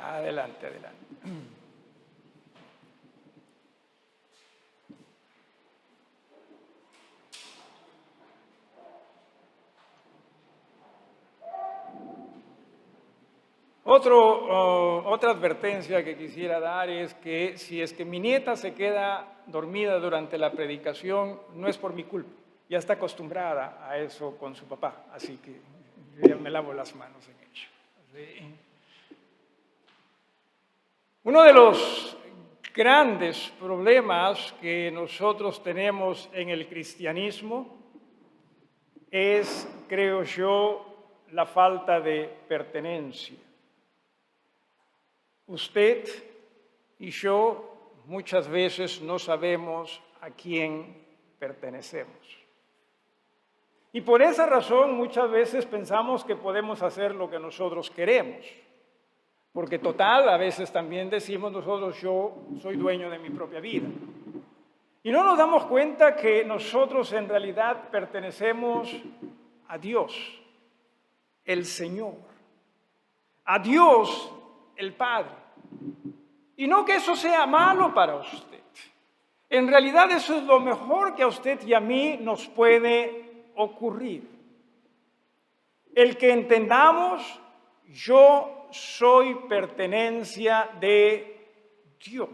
Adelante, adelante. Otra advertencia que quisiera dar es que si es que mi nieta se queda dormida durante la predicación, no es por mi culpa. Ya está acostumbrada a eso con su papá, así que yo ya me lavo las manos en ello. ¿Sí? Uno de los grandes problemas que nosotros tenemos en el cristianismo es, creo yo, la falta de pertenencia. Usted y yo muchas veces no sabemos a quién pertenecemos. Y por esa razón muchas veces pensamos que podemos hacer lo que nosotros queremos. Porque total, a veces también decimos nosotros, yo soy dueño de mi propia vida. Y no nos damos cuenta que nosotros en realidad pertenecemos a Dios, el Señor. A Dios, el Padre. Y no que eso sea malo para usted. En realidad eso es lo mejor que a usted y a mí nos puede ocurrir. El que entendamos, yo soy pertenencia de Dios.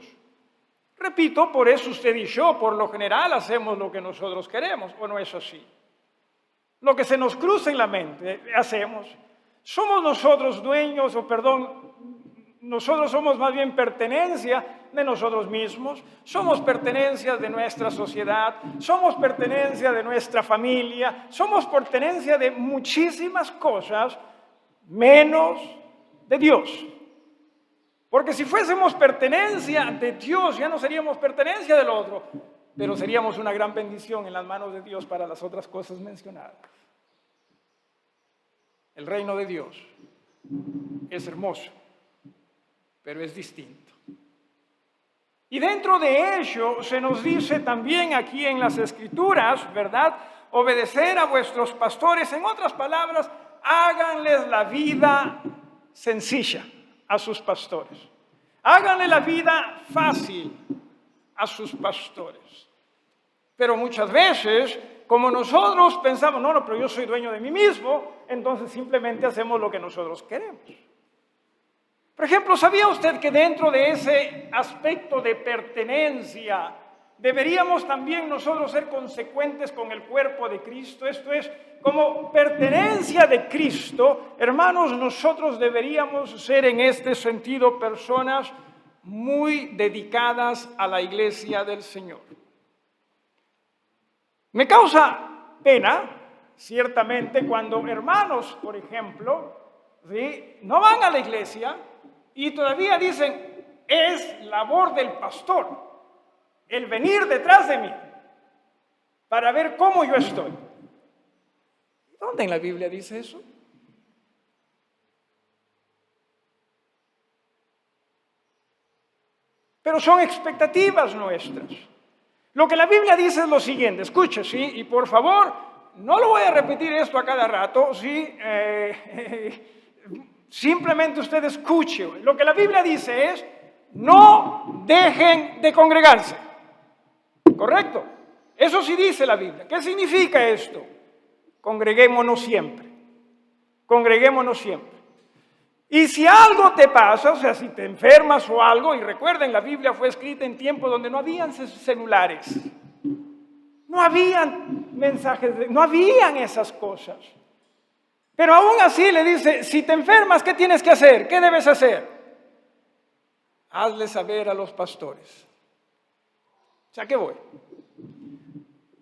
Repito, por eso usted y yo, por lo general, hacemos lo que nosotros queremos, ¿o no es así? Lo que se nos cruza en la mente, hacemos. Somos nosotros dueños, nosotros somos más bien pertenencia de nosotros mismos, somos pertenencia de nuestra sociedad, somos pertenencia de nuestra familia, somos pertenencia de muchísimas cosas, menos de Dios. Porque si fuésemos pertenencia de Dios, ya no seríamos pertenencia del otro, pero seríamos una gran bendición en las manos de Dios para las otras cosas mencionadas. El reino de Dios es hermoso, pero es distinto. Y dentro de ello se nos dice también aquí en las Escrituras, ¿verdad? Obedecer a vuestros pastores, en otras palabras, háganles la vida sencilla a sus pastores. Háganle la vida fácil a sus pastores. Pero muchas veces, como nosotros pensamos, no, pero yo soy dueño de mí mismo, entonces simplemente hacemos lo que nosotros queremos. Por ejemplo, ¿sabía usted que dentro de ese aspecto de pertenencia deberíamos también nosotros ser consecuentes con el cuerpo de Cristo? Esto es, como pertenencia de Cristo, hermanos, nosotros deberíamos ser en este sentido personas muy dedicadas a la iglesia del Señor. Me causa pena, ciertamente, cuando hermanos, por ejemplo, ¿sí?, no van a la iglesia y todavía dicen, es labor del pastor el venir detrás de mí para ver cómo yo estoy. ¿Dónde en la Biblia dice eso? Pero son expectativas nuestras. Lo que la Biblia dice es lo siguiente, escuche, ¿sí? Y por favor, no lo voy a repetir esto a cada rato, ¿sí? Simplemente usted escuche. Lo que la Biblia dice es, no dejen de congregarse. ¿Correcto? Eso sí dice la Biblia. ¿Qué significa esto? Congreguémonos siempre. Congreguémonos siempre. Y si algo te pasa, o sea, si te enfermas o algo, y recuerden, la Biblia fue escrita en tiempos donde no habían celulares, no habían mensajes, no habían esas cosas. Pero aún así le dice, si te enfermas, ¿qué tienes que hacer? ¿Qué debes hacer? Hazle saber a los pastores. O sea, ¿qué voy?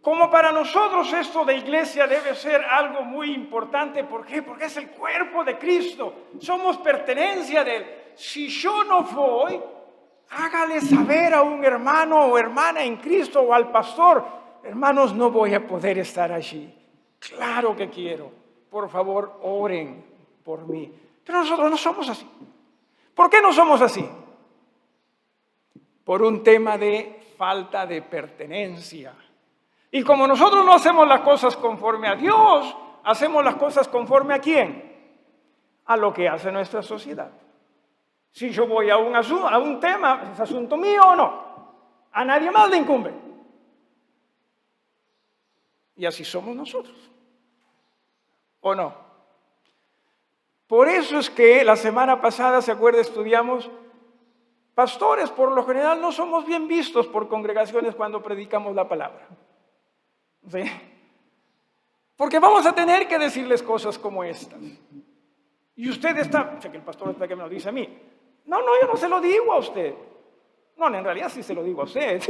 Como para nosotros esto de iglesia debe ser algo muy importante. ¿Por qué? Porque es el cuerpo de Cristo. Somos pertenencia de Él. Si yo no voy, hágale saber a un hermano o hermana en Cristo o al pastor, hermanos, no voy a poder estar allí. Claro que quiero. Por favor, oren por mí. Pero nosotros no somos así. ¿Por qué no somos así? Por un tema de falta de pertenencia. Y como nosotros no hacemos las cosas conforme a Dios, hacemos las cosas conforme ¿a quién? A lo que hace nuestra sociedad. Si yo voy a un tema, ¿es asunto mío o no? A nadie más le incumbe. Y así somos nosotros. ¿O no? Por eso es que la semana pasada, ¿se acuerda? Estudiamos, pastores por lo general no somos bien vistos por congregaciones cuando predicamos la palabra. ¿Sí? Porque vamos a tener que decirles cosas como estas. Y usted está, sé que el pastor está que me lo dice a mí. No, yo no se lo digo a usted. No, en realidad sí se lo digo a usted,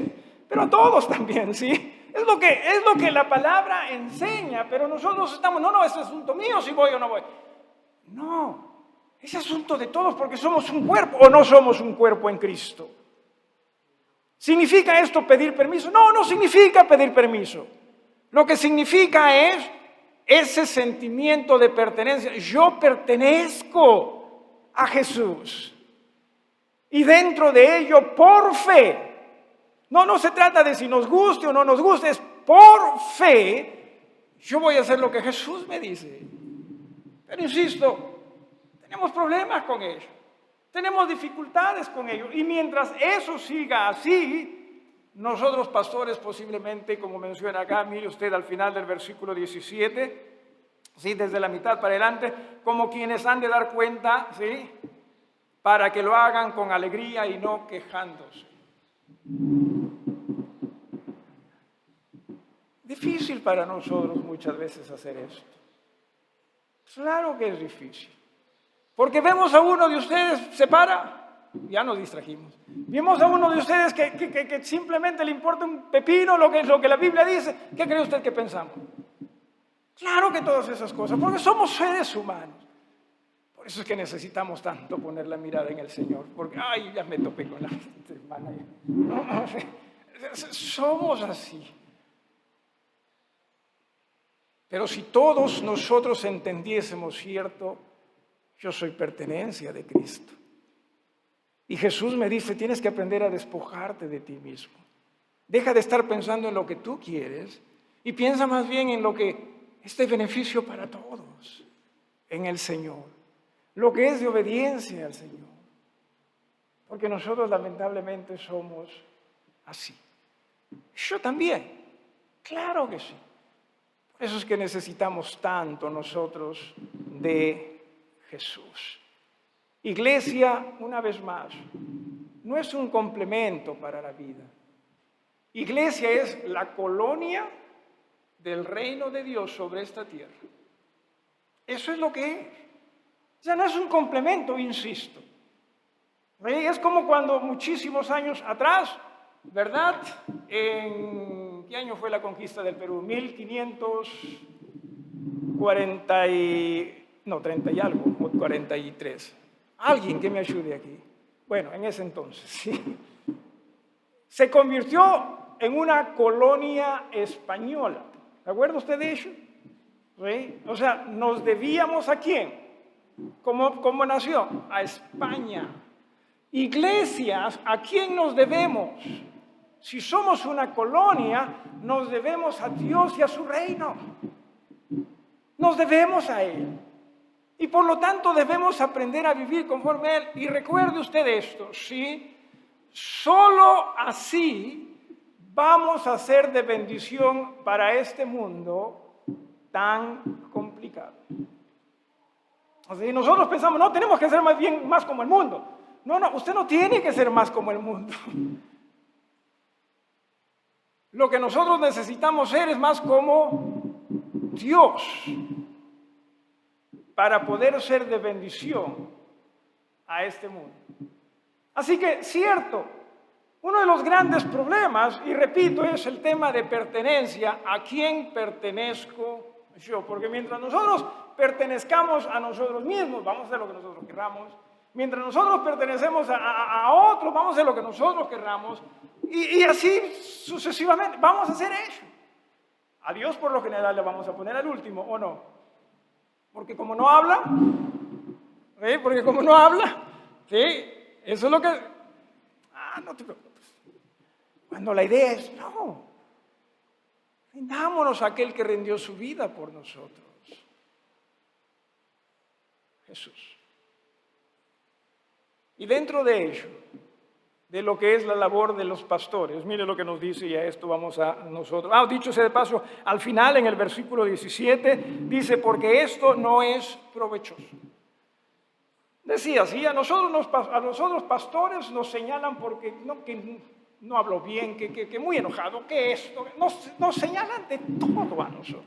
pero a todos también, ¿sí? Es lo que la palabra enseña, pero nosotros estamos, no, es asunto mío si voy o no voy. No, es asunto de todos porque somos un cuerpo o no somos un cuerpo en Cristo. ¿Significa esto pedir permiso? No significa pedir permiso. Lo que significa es ese sentimiento de pertenencia. Yo pertenezco a Jesús. Y dentro de ello, por fe. No se trata de si nos guste o no nos guste, es por fe. Yo voy a hacer lo que Jesús me dice. Pero insisto, tenemos problemas con ello. Tenemos dificultades con ello. Y mientras eso siga así, nosotros pastores posiblemente, como menciona acá, mire usted al final del versículo 17, ¿sí? Desde la mitad para adelante, como quienes han de dar cuenta, ¿sí? Para que lo hagan con alegría y no quejándose. Difícil para nosotros muchas veces hacer esto. Claro que es difícil. Porque vemos a uno de ustedes, se para, ya nos distrajimos. Vemos a uno de ustedes que simplemente le importa un pepino lo que la Biblia dice. ¿Qué cree usted que pensamos? Claro que todas esas cosas, porque somos seres humanos. Por eso es que necesitamos tanto poner la mirada en el Señor, porque, ya me topé con la hermana. No, somos así. Pero si todos nosotros entendiésemos, cierto, yo soy pertenencia de Cristo. Y Jesús me dice, tienes que aprender a despojarte de ti mismo. Deja de estar pensando en lo que tú quieres y piensa más bien en lo que es de beneficio para todos, en el Señor. Lo que es de obediencia al Señor. Porque nosotros lamentablemente somos así. Yo también, claro que sí. Por eso es que necesitamos tanto nosotros de Jesús. Iglesia, una vez más, no es un complemento para la vida. Iglesia es la colonia del reino de Dios sobre esta tierra. Eso es lo que es. O sea, no es un complemento, insisto. Es como cuando muchísimos años atrás, ¿verdad? ¿En qué año fue la conquista del Perú? 1540 30 y algo, o 43. Alguien que me ayude aquí. Bueno, en ese entonces, sí. Se convirtió en una colonia española. ¿Se acuerda usted de eso? ¿Sí? O sea, nos debíamos ¿a quién? ¿Cómo nació? A España. Iglesias, ¿a quién nos debemos? Si somos una colonia, nos debemos a Dios y a su reino. Nos debemos a Él. Y por lo tanto debemos aprender a vivir conforme a Él. Y recuerde usted esto, ¿sí? Solo así vamos a ser de bendición para este mundo tan complicado. O sea, nosotros pensamos, no, tenemos que ser más como el mundo. No, usted no tiene que ser más como el mundo. Lo que nosotros necesitamos ser es más como Dios para poder ser de bendición a este mundo. Así que, cierto, uno de los grandes problemas, y repito, es el tema de pertenencia. ¿A quién pertenezco yo? Porque mientras nosotros pertenezcamos a nosotros mismos, vamos a hacer lo que nosotros querramos. Mientras nosotros pertenecemos a otros, vamos a hacer lo que nosotros querramos. Y así sucesivamente, vamos a hacer eso. A Dios por lo general le vamos a poner al último, ¿o no? Porque como no habla, ¿sí? Eso es lo que... no te preocupes. Cuando la idea es, no, rindámonos a aquel que rindió su vida por nosotros. Jesús. Y dentro de ello, de lo que es la labor de los pastores, mire lo que nos dice, y a esto vamos a nosotros. Dicho sea de paso, al final en el versículo 17 dice, porque esto no es provechoso. Decía, sí, a nosotros pastores nos señalan porque que no hablo bien, que muy enojado, que esto, nos señalan de todo a nosotros.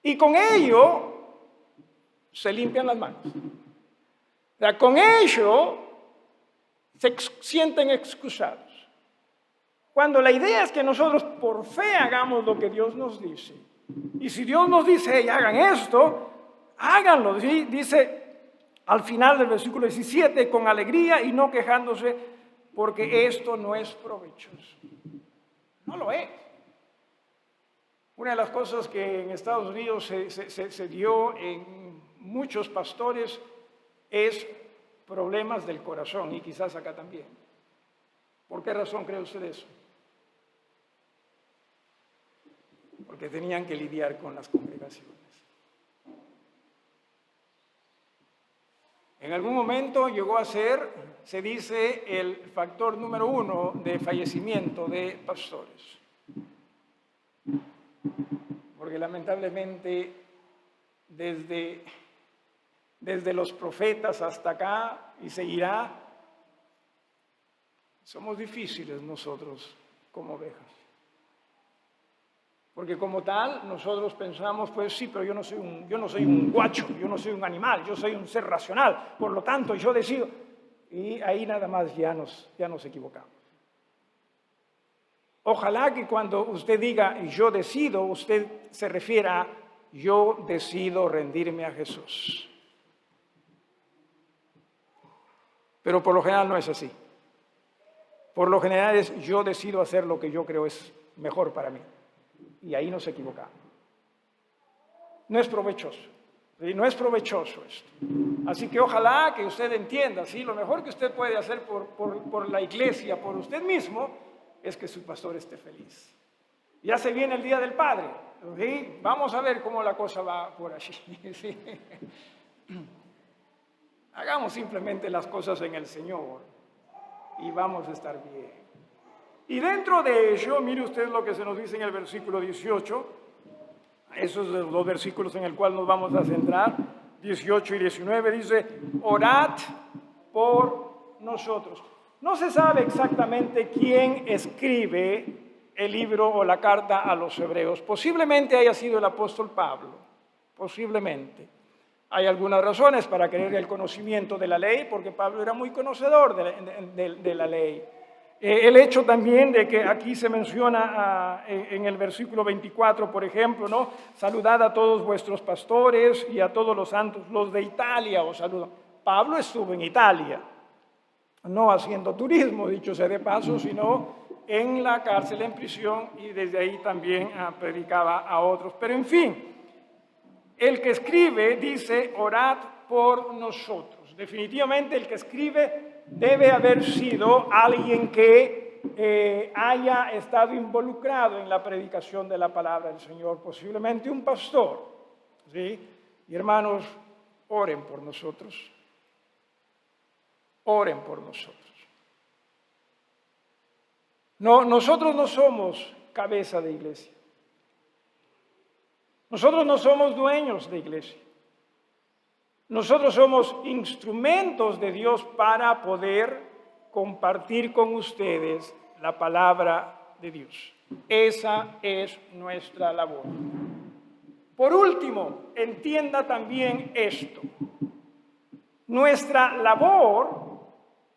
Y con ello se limpian las manos. O sea, con ello se sienten excusados. Cuando la idea es que nosotros por fe hagamos lo que Dios nos dice. Y si Dios nos dice, hey, hagan esto, háganlo. ¿Sí? Dice al final del versículo 17, con alegría y no quejándose, porque esto no es provechoso. No lo es. Una de las cosas que en Estados Unidos se dio en muchos pastores es problemas del corazón, y quizás acá también. ¿Por qué razón cree usted eso? Porque tenían que lidiar con las congregaciones. En algún momento llegó a ser, se dice, el factor número 1 de fallecimiento de pastores. Porque lamentablemente desde los profetas hasta acá, y seguirá, somos difíciles nosotros como ovejas. Porque como tal, nosotros pensamos, pues sí, pero yo no soy un guacho, yo no soy un animal, yo soy un ser racional, por lo tanto yo decido. Y ahí nada más ya nos equivocamos. Ojalá que cuando usted diga yo decido, usted se refiera a yo decido rendirme a Jesús. Pero por lo general no es así. Por lo general es yo decido hacer lo que yo creo es mejor para mí. Y ahí nos equivocamos. No es provechoso. ¿Sí? No es provechoso esto. Así que ojalá que usted entienda, ¿sí? Lo mejor que usted puede hacer por la iglesia, por usted mismo, es que su pastor esté feliz. Ya se viene el Día del Padre. ¿Sí? Vamos a ver cómo la cosa va por allí. ¿Sí? Hagamos simplemente las cosas en el Señor y vamos a estar bien. Y dentro de ello, mire usted lo que se nos dice en el versículo 18, esos son los versículos en el cual nos vamos a centrar, 18 y 19, dice, orad por nosotros. No se sabe exactamente quién escribe el libro o la carta a los hebreos. Posiblemente haya sido el apóstol Pablo, posiblemente. Hay algunas razones para querer el conocimiento de la ley, porque Pablo era muy conocedor de la ley. El hecho también de que aquí se menciona en el versículo 24, por ejemplo, ¿no? Saludad a todos vuestros pastores y a todos los santos, los de Italia os saludan. Pablo estuvo en Italia, no haciendo turismo, dicho sea de paso, sino en la cárcel, en prisión, y desde ahí también predicaba a otros. Pero en fin, el que escribe dice, orad por nosotros. Definitivamente el que escribe debe haber sido alguien que haya estado involucrado en la predicación de la palabra del Señor, posiblemente un pastor. ¿Sí? Y hermanos, oren por nosotros. Oren por nosotros. No, nosotros no somos cabeza de iglesia. Nosotros no somos dueños de iglesia. Nosotros somos instrumentos de Dios para poder compartir con ustedes la palabra de Dios. Esa es nuestra labor. Por último, entienda también esto. Nuestra labor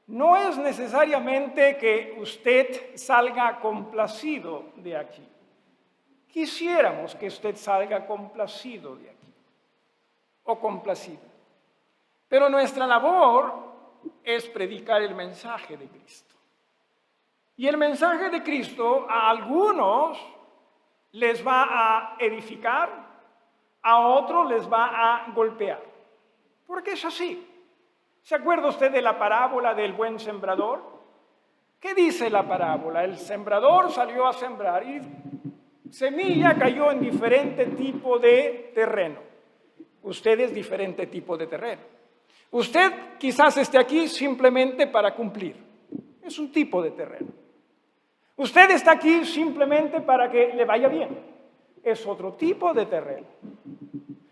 no es necesariamente que usted salga complacido de aquí. Quisiéramos que usted salga complacido de aquí o complacida. Pero nuestra labor es predicar el mensaje de Cristo. Y el mensaje de Cristo a algunos les va a edificar, a otros les va a golpear. Porque es así. ¿Se acuerda usted de la parábola del buen sembrador? ¿Qué dice la parábola? El sembrador salió a sembrar y semilla cayó en diferente tipo de terreno. Usted es diferente tipo de terreno. Usted quizás esté aquí simplemente para cumplir. Es un tipo de terreno. Usted está aquí simplemente para que le vaya bien. Es otro tipo de terreno.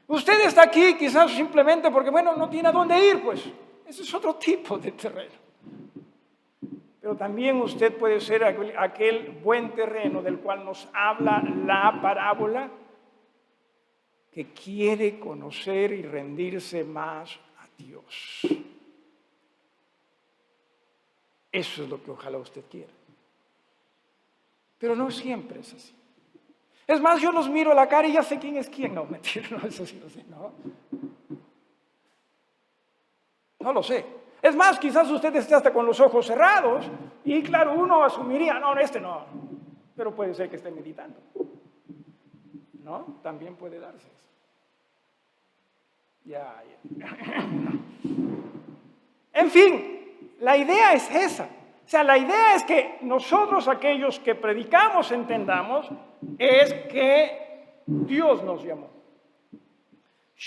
Usted está aquí quizás simplemente porque, bueno, no tiene a dónde ir, pues. Ese es otro tipo de terreno. Pero también usted puede ser aquel buen terreno del cual nos habla la parábola, que quiere conocer y rendirse más a Dios. Eso es lo que ojalá usted quiera. Pero no siempre es así. Es más, yo los miro a la cara y ya sé quién es quién. No, mentira, no, eso sí lo sé, no. No lo sé. Es más, quizás usted esté hasta con los ojos cerrados y claro, uno asumiría, no, este no. Pero puede ser que esté meditando. ¿No? También puede darse eso. Ya. En fin, la idea es esa. O sea, la idea es que nosotros, aquellos que predicamos, entendamos, es que Dios nos llamó.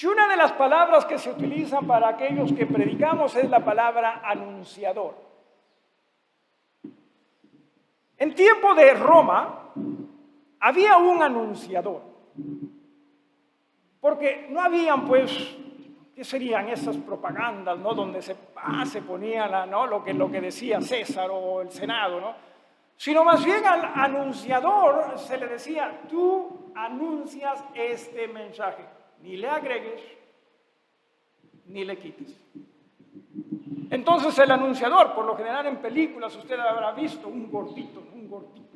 Y una de las palabras que se utilizan para aquellos que predicamos es la palabra anunciador. En tiempo de Roma había un anunciador, porque no habían, pues, ¿qué serían esas propagandas, no? Donde se ponía ¿no? lo que decía César o el Senado, ¿no? Sino más bien al anunciador se le decía, tú anuncias este mensaje. Ni le agregues, ni le quites. Entonces el anunciador, por lo general en películas, usted habrá visto un gordito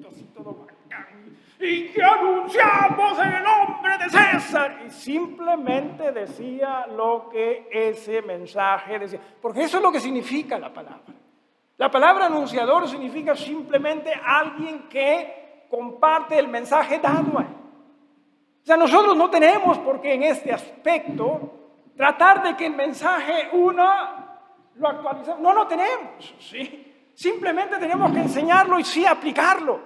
así todo bacán, y que anunciamos en el nombre de César, y simplemente decía lo que ese mensaje decía, porque eso es lo que significa la palabra. La palabra anunciador significa simplemente alguien que comparte el mensaje dado a él. O sea, nosotros no tenemos por qué en este aspecto tratar de que el mensaje lo actualizamos. No lo tenemos, ¿sí? Simplemente tenemos que enseñarlo y sí aplicarlo.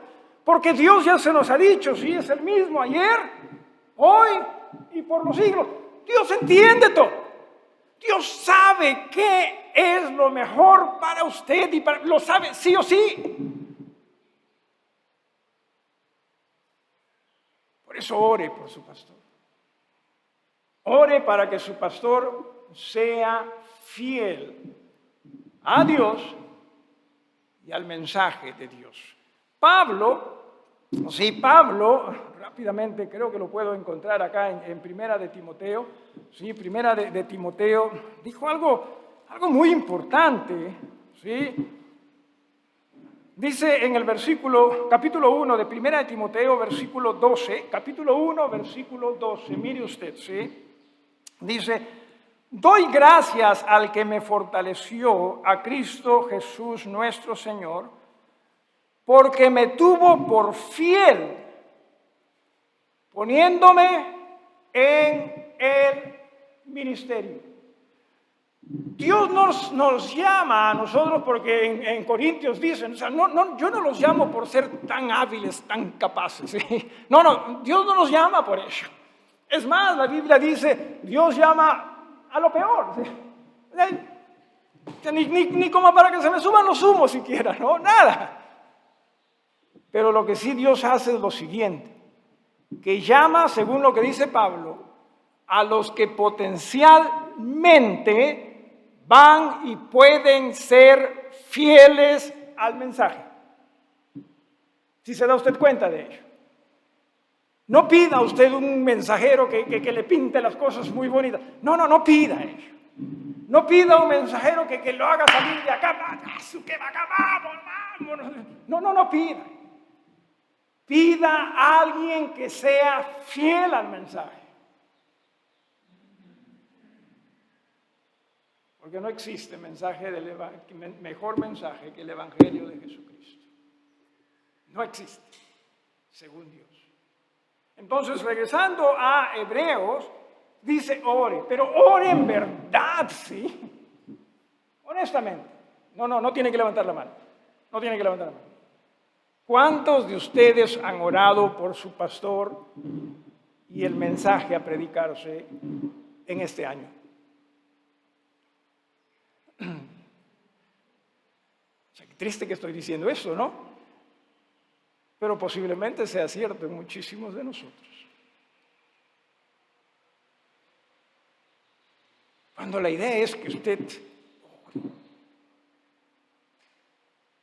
Porque Dios ya se nos ha dicho, sí, es el mismo ayer, hoy y por los siglos. Dios entiende todo. Dios sabe qué es lo mejor para usted y lo sabe sí o sí. Por eso ore por su pastor. Ore para que su pastor sea fiel a Dios y al mensaje de Dios. Pablo, rápidamente creo que lo puedo encontrar acá en Primera de Timoteo, ¿sí? Primera de Timoteo, dijo algo muy importante, ¿sí? Dice en el capítulo 1 de Primera de Timoteo, versículo 12, capítulo 1, versículo 12, mire usted, ¿sí? Dice, doy gracias al que me fortaleció, a Cristo Jesús nuestro Señor, porque me tuvo por fiel, poniéndome en el ministerio. Dios nos llama a nosotros porque en Corintios dicen, o sea, yo no los llamo por ser tan hábiles, tan capaces. ¿Sí? No, Dios no nos llama por eso. Es más, la Biblia dice, Dios llama a lo peor. ¿Sí? Ni como para que se me suban los humos siquiera, ¿no? Nada. Pero lo que sí Dios hace es lo siguiente, que llama, según lo que dice Pablo, a los que potencialmente van y pueden ser fieles al mensaje. Si se da usted cuenta de ello. No pida usted un mensajero que le pinte las cosas muy bonitas. No pida ello. No pida un mensajero que lo haga salir de acá. Vámonos. No pida. Pida a alguien que sea fiel al mensaje. Porque no existe mejor mensaje que el Evangelio de Jesucristo. No existe, según Dios. Entonces, regresando a Hebreos, dice ore, pero ore en verdad, ¿sí? Honestamente. No tiene que levantar la mano. No tiene que levantar la mano. ¿Cuántos de ustedes han orado por su pastor y el mensaje a predicarse en este año? O sea, qué triste que estoy diciendo eso, ¿no? Pero posiblemente sea cierto en muchísimos de nosotros. Cuando la idea es que usted ore.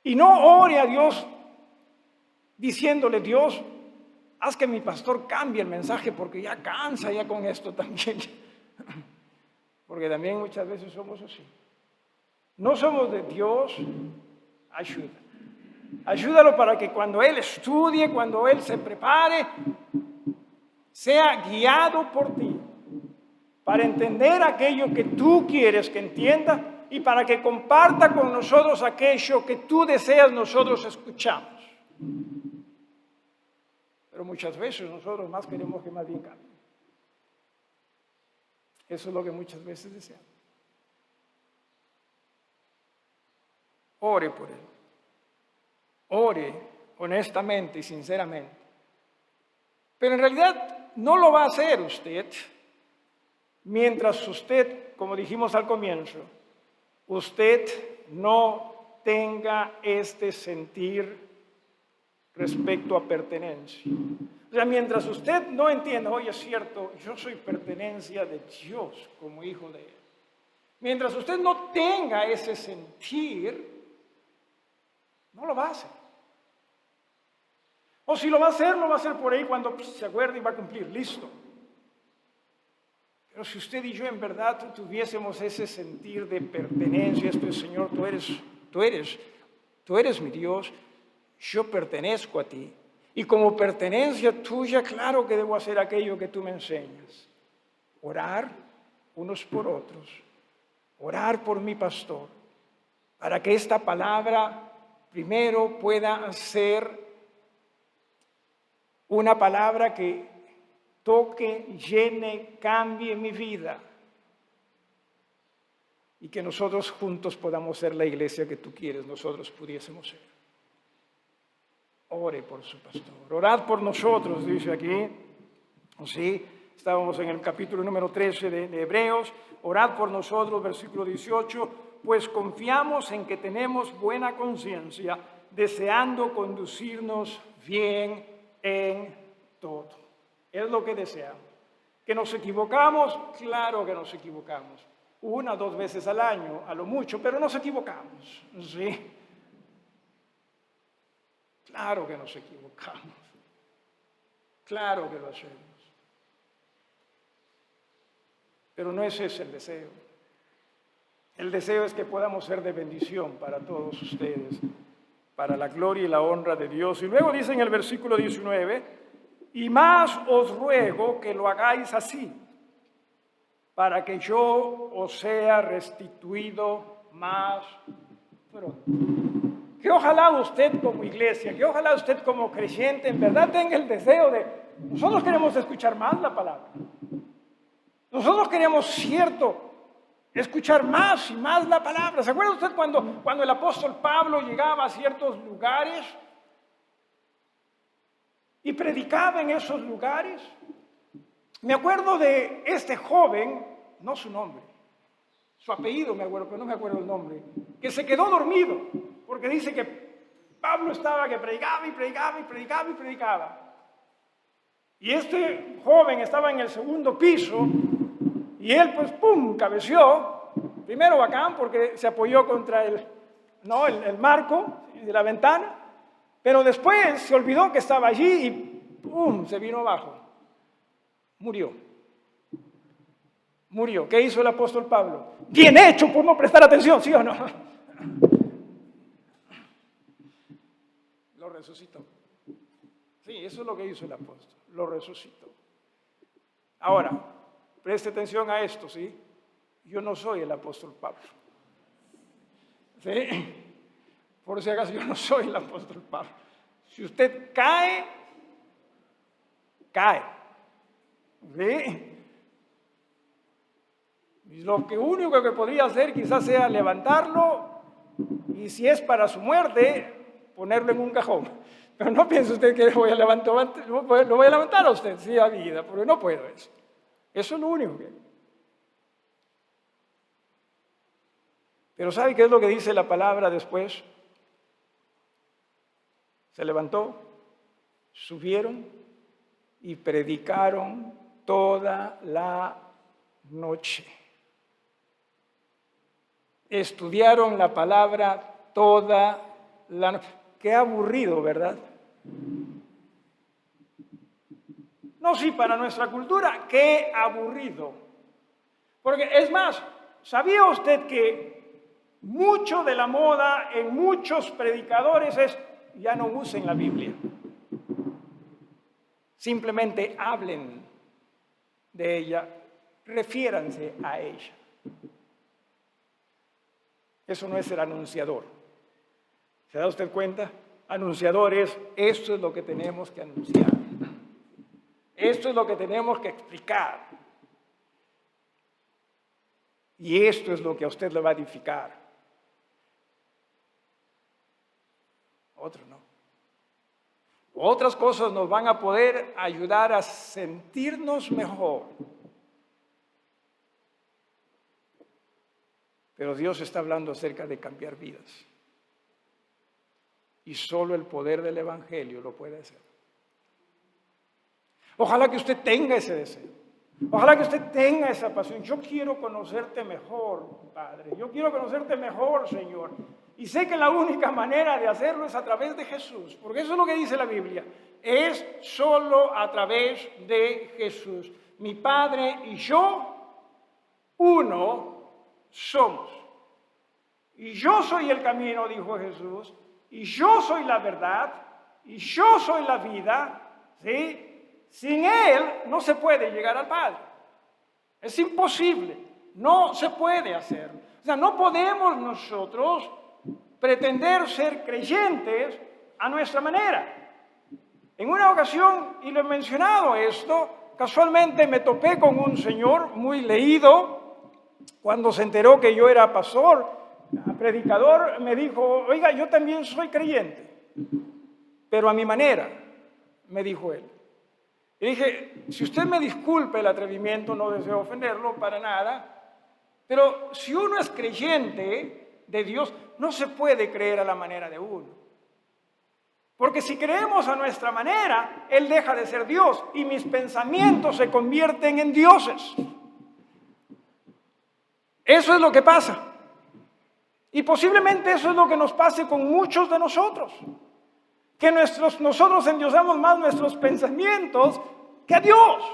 Y no ore a Dios diciéndole: Dios, haz que mi pastor cambie el mensaje porque ya cansa ya con esto también. Porque también muchas veces somos así. No somos de Dios, ayuda. Ayúdalo para que cuando Él estudie, cuando Él se prepare, sea guiado por ti, para entender aquello que tú quieres que entienda y para que comparta con nosotros aquello que tú deseas nosotros escuchamos. Pero muchas veces nosotros más queremos que más bien cambie. Eso es lo que muchas veces deseamos. Ore por Él. Ore honestamente y sinceramente. Pero en realidad no lo va a hacer usted mientras usted, como dijimos al comienzo, usted no tenga este sentir respecto a pertenencia. O sea, mientras usted no entienda: oye, es cierto, yo soy pertenencia de Dios como hijo de Él. Mientras usted no tenga ese sentir, no lo va a hacer. O si lo va a hacer, lo va a hacer por ahí cuando se acuerde y va a cumplir, listo. Pero si usted y yo en verdad tuviésemos ese sentir de pertenencia, esto es: Señor, tú eres mi Dios, yo pertenezco a ti. Y como pertenencia tuya, claro que debo hacer aquello que tú me enseñas. Orar unos por otros. Orar por mi pastor. Para que esta palabra primero pueda ser una palabra que toque, llene, cambie mi vida. Y que nosotros juntos podamos ser la iglesia que tú quieres nosotros pudiésemos ser. Ore por su pastor. Orad por nosotros, dice aquí. Sí, estábamos en el capítulo número 13 de Hebreos. Orad por nosotros, versículo 18. Pues confiamos en que tenemos buena conciencia, deseando conducirnos bien en todo. Es lo que deseamos. ¿Que nos equivocamos? Claro que nos equivocamos. 1 o 2 veces al año, a lo mucho, pero nos equivocamos. ¿Sí? Claro que nos equivocamos. Claro que lo hacemos. Pero no es ese el deseo. El deseo es que podamos ser de bendición para todos ustedes, para la gloria y la honra de Dios. Y luego dice en el versículo 19: y más os ruego que lo hagáis así, para que yo os sea restituido más pronto. Que ojalá usted como iglesia, que ojalá usted como creyente en verdad tenga el deseo de: nosotros queremos escuchar más la palabra. Nosotros queremos, cierto, escuchar más y más la palabra. ¿Se acuerda usted cuando el apóstol Pablo llegaba a ciertos lugares y predicaba en esos lugares? Me acuerdo de este joven, no su nombre, su apellido me acuerdo, pero no me acuerdo el nombre, que se quedó dormido, porque dice que Pablo estaba que predicaba y predicaba y predicaba y predicaba. Y este joven estaba en el segundo piso y él pues ¡pum! Cabeció. Primero bacán porque se apoyó contra el marco de la ventana, pero después se olvidó que estaba allí y ¡pum! Se vino abajo. Murió. ¿Qué hizo el apóstol Pablo? Bien hecho por no prestar atención, ¿sí o no? Lo resucitó. Sí, eso es lo que hizo el apóstol. Lo resucitó. Ahora, preste atención a esto, ¿sí? Yo no soy el apóstol Pablo. ¿Sí? Por si acaso, yo no soy el apóstol Pablo. Si usted cae, cae. ¿Sí? Y lo único que podría hacer quizás sea levantarlo y si es para su muerte, ponerlo en un cajón. Pero no piense usted que lo voy a levantar a usted, sí, a vida, porque no puedo eso. Eso es lo único que... Pero ¿sabe qué es lo que dice la palabra después? Se levantó, subieron y predicaron toda la noche. Estudiaron la palabra toda la noche. Qué aburrido, ¿verdad? No, sí, para nuestra cultura, qué aburrido. Porque es más, ¿sabía usted que mucho de la moda en muchos predicadores es ya no usen la Biblia? Simplemente hablen de ella, refiéranse a ella. Eso no es el anunciador. ¿Se da usted cuenta? Anunciador es, esto es lo que tenemos que anunciar. Esto es lo que tenemos que explicar. Y esto es lo que a usted le va a edificar. Otro no. Otras cosas nos van a poder ayudar a sentirnos mejor. Pero Dios está hablando acerca de cambiar vidas. Y solo el poder del Evangelio lo puede hacer. Ojalá que usted tenga ese deseo. Ojalá que usted tenga esa pasión. Yo quiero conocerte mejor, Padre. Yo quiero conocerte mejor, Señor. Y sé que la única manera de hacerlo es a través de Jesús. Porque eso es lo que dice la Biblia. Es solo a través de Jesús. Mi Padre y yo, uno somos. Y yo soy el camino, dijo Jesús. Y yo soy la verdad. Y yo soy la vida. ¿Sí? Sin Él no se puede llegar al Padre. Es imposible. No se puede hacer. O sea, no podemos nosotros pretender ser creyentes a nuestra manera. En una ocasión, y lo he mencionado esto, casualmente me topé con un señor muy leído. Cuando se enteró que yo era pastor, predicador, me dijo, oiga, yo también soy creyente, pero a mi manera, me dijo él. Y dije, si usted me disculpe el atrevimiento, no deseo ofenderlo para nada, pero si uno es creyente de Dios, no se puede creer a la manera de uno. Porque si creemos a nuestra manera, Él deja de ser Dios y mis pensamientos se convierten en dioses. Eso es lo que pasa. Y posiblemente eso es lo que nos pase con muchos de nosotros. Que nosotros endiosamos más nuestros pensamientos que a Dios.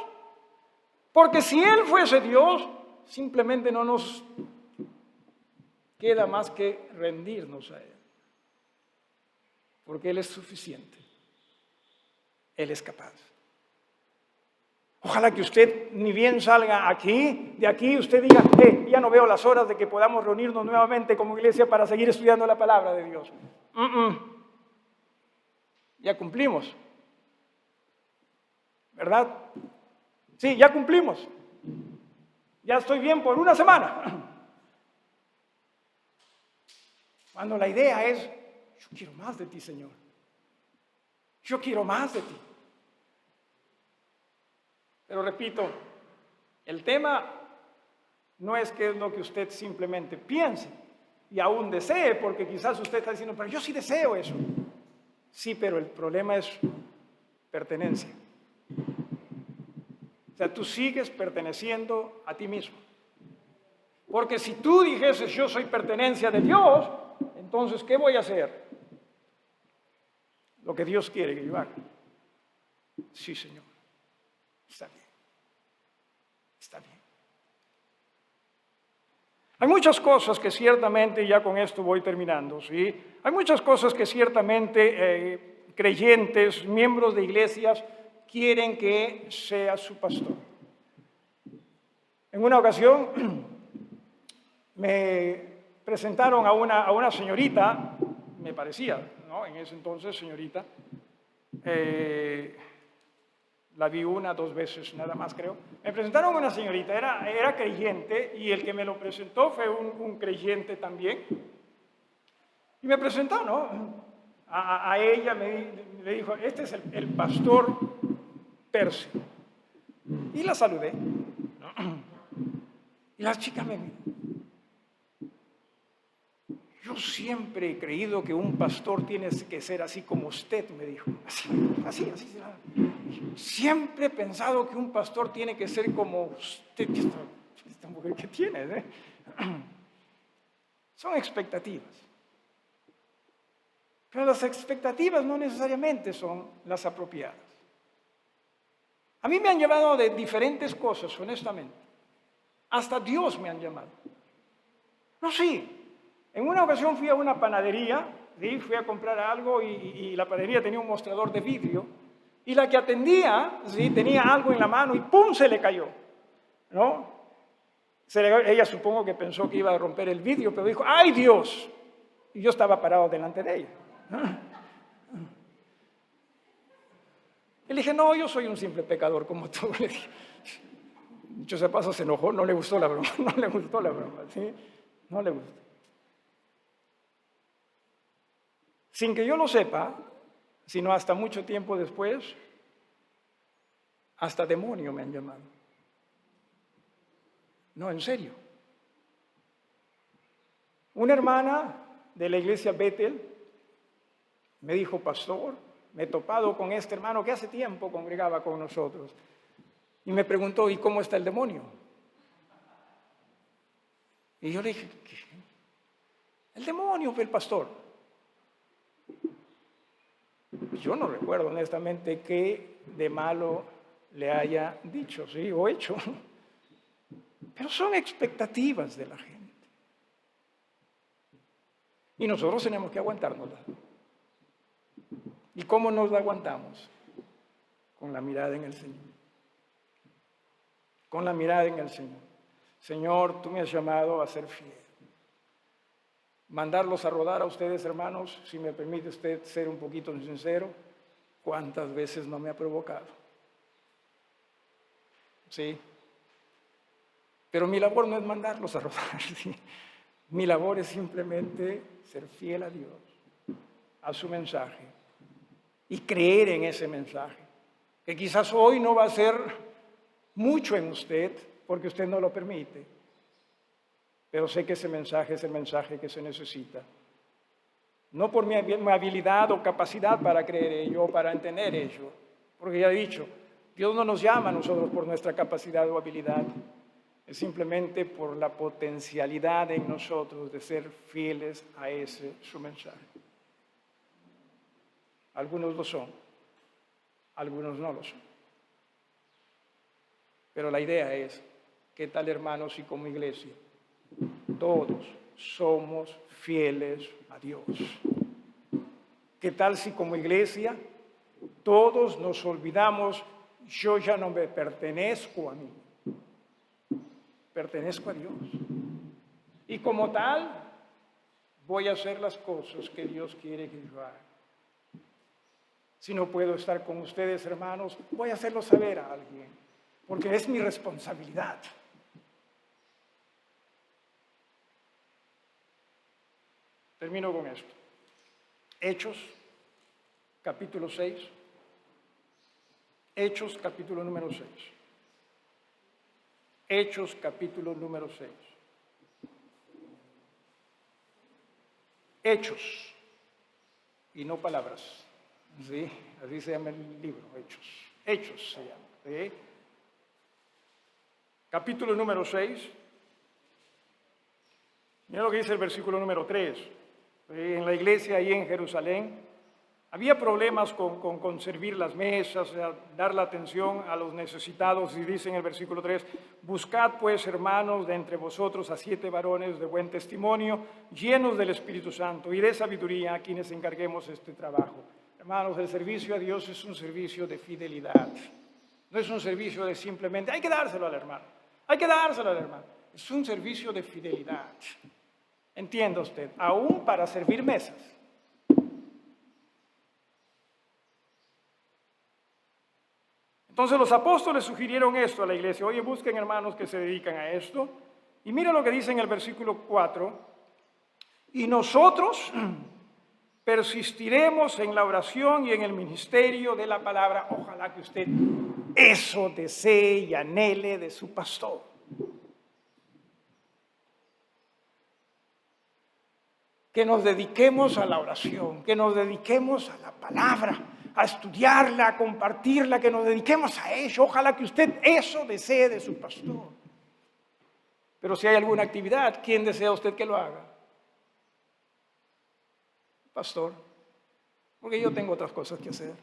Porque si Él fuese Dios, simplemente no nos queda más que rendirnos a Él. Porque Él es suficiente. Él es capaz. Ojalá que usted ni bien salga de aquí usted diga, ya no veo las horas de que podamos reunirnos nuevamente como iglesia para seguir estudiando la palabra de Dios. Ya cumplimos. ¿Verdad? Sí, ya cumplimos. Ya estoy bien por una semana. Cuando la idea es, yo quiero más de ti, Señor. Yo quiero más de ti. Pero repito, el tema no es qué es lo que usted simplemente piense y aún desee, porque quizás usted está diciendo, pero yo sí deseo eso. Sí, pero el problema es pertenencia. O sea, tú sigues perteneciendo a ti mismo. Porque si tú dijeses, yo soy pertenencia de Dios, entonces, ¿qué voy a hacer? Lo que Dios quiere que yo haga. Sí, Señor. Está bien. Está bien. Hay muchas cosas que ciertamente, ya con esto voy terminando, ¿sí? Hay muchas cosas que ciertamente creyentes, miembros de iglesias, quieren que sea su pastor. En una ocasión me presentaron a una señorita, me parecía, ¿no? En ese entonces, señorita, la vi 1 o 2 veces, nada más creo. Me presentaron a una señorita, era creyente, y el que me lo presentó fue un creyente también. Y me presentó, ¿no? A ella le dijo, este es el pastor Percy. Y la saludé, ¿no? Y la chica me miró. yo siempre he creído que un pastor tiene que ser así como usted, me dijo. Así será. Siempre he pensado que un pastor tiene que ser como usted, esta mujer que tiene, ¿eh? Son expectativas. Pero las expectativas no necesariamente son las apropiadas. A mí me han llamado de diferentes cosas, honestamente. Hasta Dios me han llamado. No, sí. En una ocasión fui a una panadería, ¿sí? Fui a comprar algo y la panadería tenía un mostrador de vidrio y la que atendía, ¿sí? Tenía algo en la mano y ¡pum! Se le cayó, ¿no? Ella supongo que pensó que iba a romper el vidrio, pero dijo, ¡ay Dios! Y yo estaba parado delante de ella. Y le dije, no, yo soy un simple pecador como tú. Le dije. Dicho sea paso, se enojó, no le gustó la broma, no le gustó la broma, ¿sí? No le gustó. Sin que yo lo sepa, sino hasta mucho tiempo después, hasta demonio me han llamado. No, en serio. Una hermana de la iglesia Bethel me dijo, pastor, me he topado con este hermano que hace tiempo congregaba con nosotros. Y me preguntó, ¿y cómo está el demonio? Y yo le dije, ¿qué? El demonio fue el pastor. Yo no recuerdo honestamente qué de malo le haya dicho, sí, o hecho. Pero son expectativas de la gente. Y nosotros tenemos que aguantárnoslas. ¿Y cómo nos la aguantamos? Con la mirada en el Señor. Con la mirada en el Señor. Señor, tú me has llamado a ser fiel. Mandarlos a rodar a ustedes, hermanos, si me permite usted ser un poquito sincero, ¿cuántas veces no me ha provocado? Sí. Pero mi labor no es mandarlos a rodar, ¿sí? Mi labor es simplemente ser fiel a Dios, a su mensaje, y creer en ese mensaje, que quizás hoy no va a ser mucho en usted, porque usted no lo permite, pero sé que ese mensaje es el mensaje que se necesita. No por mi habilidad o capacidad para creer ello o para entender ello, porque ya he dicho, Dios no nos llama a nosotros por nuestra capacidad o habilidad, es simplemente por la potencialidad en nosotros de ser fieles a ese su mensaje. Algunos lo son, algunos no lo son. Pero la idea es, ¿qué tal, hermanos, y como iglesia? Todos somos fieles a Dios. ¿Qué tal si como iglesia todos nos olvidamos, yo ya no me pertenezco a mí, pertenezco a Dios? Y como tal, voy a hacer las cosas que Dios quiere que yo haga. Si no puedo estar con ustedes, hermanos, voy a hacerlo saber a alguien, porque es mi responsabilidad. Termino con esto. Hechos, capítulo 6. Hechos, capítulo número 6. Hechos, capítulo número 6. Hechos, y no palabras. ¿Sí? Así se llama el libro, Hechos. Hechos se llama. ¿Sí? Capítulo número 6. Mira lo que dice el versículo número 3. En la iglesia ahí en Jerusalén había problemas con servir las mesas, dar la atención a los necesitados, y dice en el versículo 3, buscad pues, hermanos, de entre vosotros a 7 varones de buen testimonio, llenos del Espíritu Santo y de sabiduría, a quienes encarguemos este trabajo. Hermanos, el servicio a Dios es un servicio de fidelidad, no es un servicio de simplemente, hay que dárselo al hermano, hay que dárselo al hermano, es un servicio de fidelidad. Entienda usted, aún para servir mesas. Entonces los apóstoles sugirieron esto a la iglesia. Oye, busquen hermanos que se dedican a esto. Y mira lo que dice en el versículo 4. Y nosotros persistiremos en la oración y en el ministerio de la palabra. Ojalá que usted eso desee y anhele de su pastor. que nos dediquemos a la oración, que nos dediquemos a la palabra, a estudiarla, a compartirla, que nos dediquemos a ello. Ojalá que usted eso desee de su pastor. Pero si hay alguna actividad, ¿quién desea usted que lo haga? Pastor, porque yo tengo otras cosas que hacer.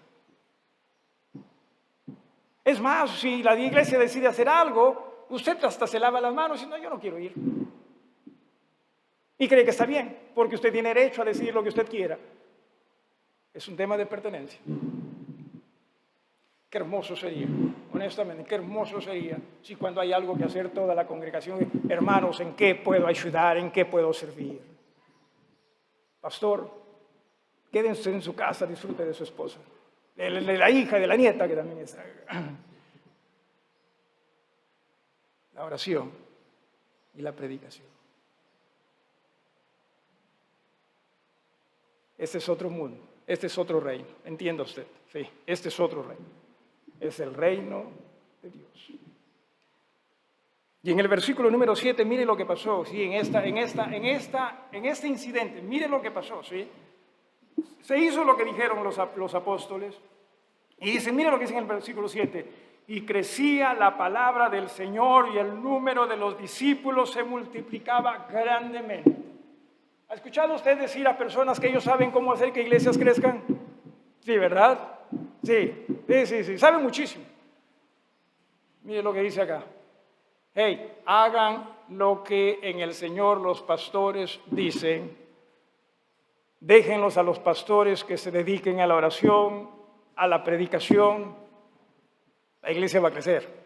Es más, si la iglesia decide hacer algo, usted hasta se lava las manos y no, yo no quiero ir. Y cree que está bien, porque usted tiene derecho a decidir lo que usted quiera. Es un tema de pertenencia. Qué hermoso sería, honestamente, qué hermoso sería si cuando hay algo que hacer toda la congregación, hermanos, ¿en qué puedo ayudar? ¿En qué puedo servir? Pastor, quédense en su casa, disfrute de su esposa, de la hija y de la nieta que también está. La oración y la predicación. Este es otro mundo, este es otro reino, entienda usted, sí, este es otro reino. Es el reino de Dios. Y en el versículo número 7, mire lo que pasó, ¿sí? en este incidente, mire lo que pasó, ¿sí? Se hizo lo que dijeron los apóstoles, y dice, mire lo que dice en el versículo 7, y crecía la palabra del Señor y el número de los discípulos se multiplicaba grandemente. ¿Ha escuchado usted decir a personas que ellos saben cómo hacer que iglesias crezcan? Sí, ¿verdad? Sí, saben muchísimo. Mire lo que dice acá. Hey, hagan lo que en el Señor los pastores dicen. Déjenlos a los pastores que se dediquen a la oración, a la predicación. La iglesia va a crecer.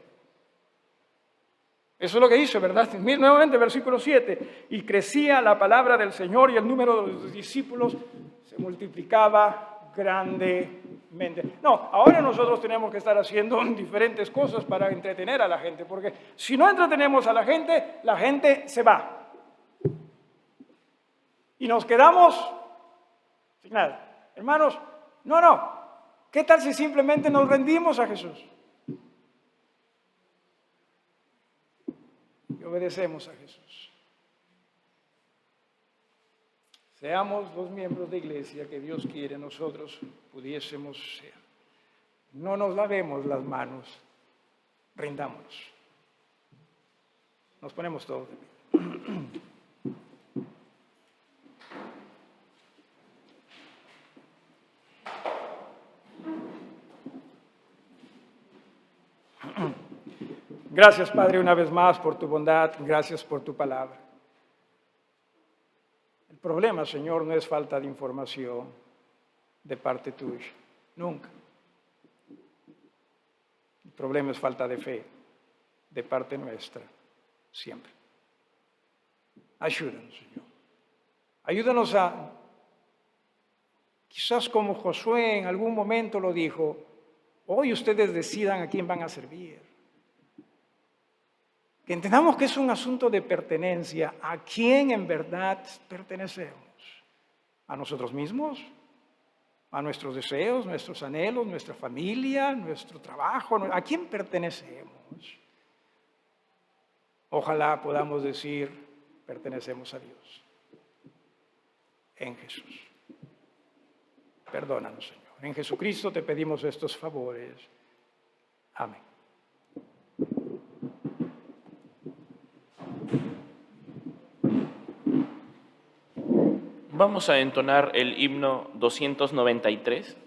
Eso es lo que dice, ¿verdad? Mire nuevamente versículo 7. Y crecía la palabra del Señor y el número de los discípulos se multiplicaba grandemente. No, ahora nosotros tenemos que estar haciendo diferentes cosas para entretener a la gente, porque si no entretenemos a la gente se va. Y nos quedamos sin nada. Hermanos, no. ¿Qué tal si simplemente nos rendimos a Jesús? Y obedecemos a Jesús. Seamos los miembros de iglesia que Dios quiere nosotros pudiésemos ser. No nos lavemos las manos, rindámonos. Nos ponemos todos de pie. Gracias, Padre, una vez más por tu bondad, gracias por tu palabra. El problema, Señor, no es falta de información de parte tuya, nunca. El problema es falta de fe de parte nuestra, siempre. Ayúdanos, Señor. Ayúdanos a, quizás como Josué en algún momento lo dijo, hoy ustedes decidan a quién van a servir. Que entendamos que es un asunto de pertenencia, a quién en verdad pertenecemos. A nosotros mismos, a nuestros deseos, nuestros anhelos, nuestra familia, nuestro trabajo, ¿a quién pertenecemos? Ojalá podamos decir, pertenecemos a Dios, en Jesús. Perdónanos, Señor. En Jesucristo te pedimos estos favores. Amén. Vamos a entonar el himno 293.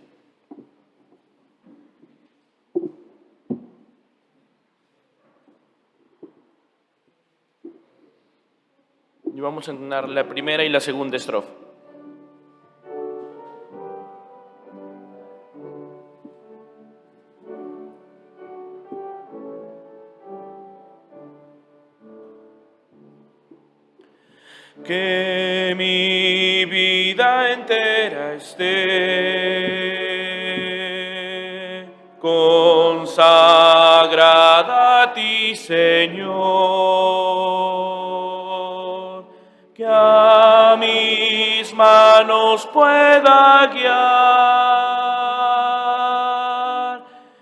Y vamos a entonar la primera y la segunda estrofa. Que mi vida entera esté consagrada a ti, Señor, que a mis manos pueda guiar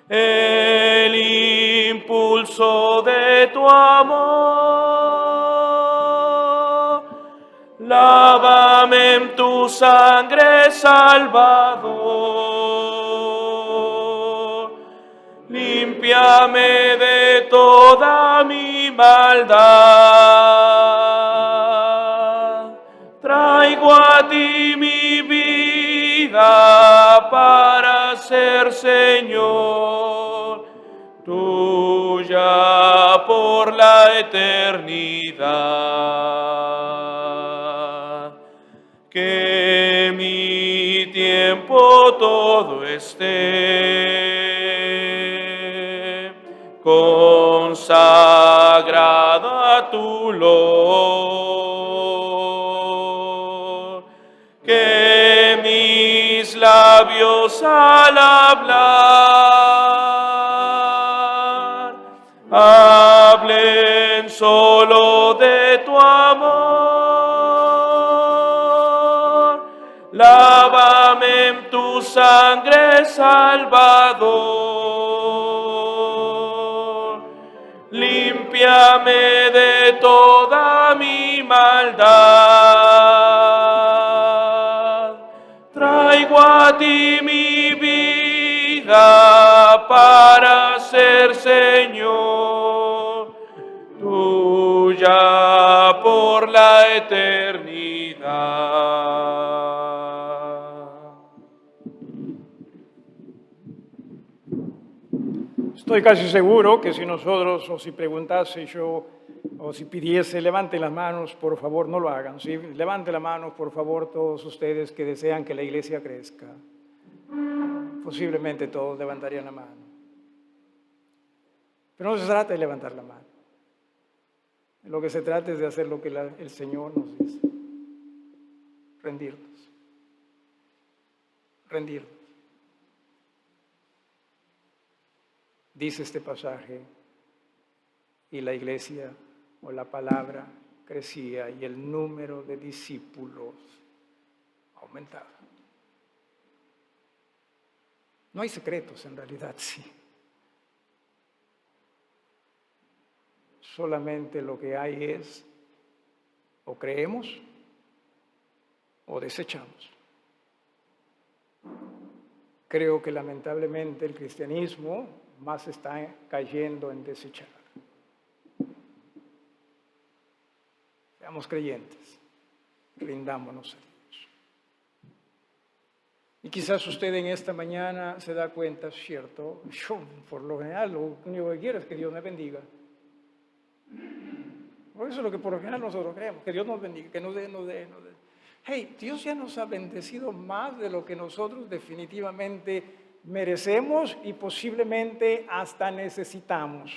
el impulso de tu amor. Lávame en en tu sangre, Salvador. Límpiame de toda mi maldad. Traigo a ti mi vida para ser Señor, tuya por la eternidad. Que mi tiempo todo esté consagrado a tu olor. Que mis labios al hablar hablen solo de tu amor. Lávame en tu sangre, Salvador. Límpiame de toda mi maldad. Traigo a ti mi vida para ser Señor, tuya por la eternidad. Estoy casi seguro que si nosotros, o si preguntase yo, o si pidiese, levanten las manos, por favor, no lo hagan, ¿sí? Levanten las manos, por favor, todos ustedes que desean que la iglesia crezca. Posiblemente todos levantarían la mano. Pero no se trata de levantar la mano. Lo que se trata es de hacer lo que el Señor nos dice. Rendirnos. Rendirnos. Dice este pasaje, y la iglesia o la palabra crecía y el número de discípulos aumentaba. No hay secretos en realidad, sí. Solamente lo que hay es o creemos o desechamos. Creo que lamentablemente el cristianismo más está cayendo en desechar. Seamos creyentes, rindámonos a Dios. Y quizás usted en esta mañana se da cuenta, cierto, yo por lo general lo único que quiero es que Dios me bendiga. Por eso es lo que por lo general nosotros creemos, que Dios nos bendiga, que nos dé. Hey, Dios ya nos ha bendecido más de lo que nosotros definitivamente merecemos y posiblemente hasta necesitamos.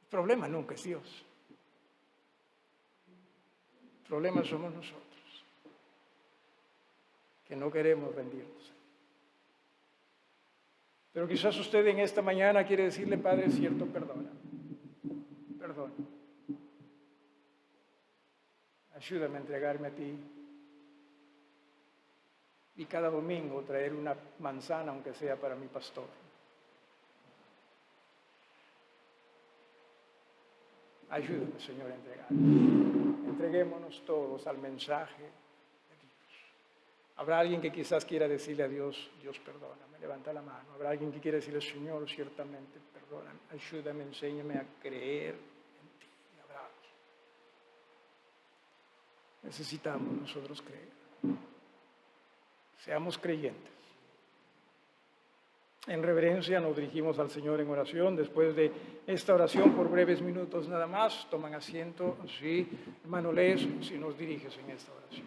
El problema nunca es Dios. El problema somos nosotros, que no queremos rendirnos. Pero quizás usted en esta mañana quiere decirle, Padre, cierto, perdona. Perdona. Ayúdame a entregarme a ti. Y cada domingo traer una manzana, aunque sea para mi pastor. Ayúdame, Señor, a entregar. Entreguémonos todos al mensaje de Dios. Habrá alguien que quizás quiera decirle a Dios, Dios, perdóname, levanta la mano. Habrá alguien que quiera decirle, Señor, ciertamente, perdóname, ayúdame, enséñame a creer en ti. Habrá alguien. Necesitamos nosotros creer. Seamos creyentes. En reverencia nos dirigimos al Señor en oración. Después de esta oración, por breves minutos nada más, toman asiento. Sí, hermano Les, si nos diriges en esta oración.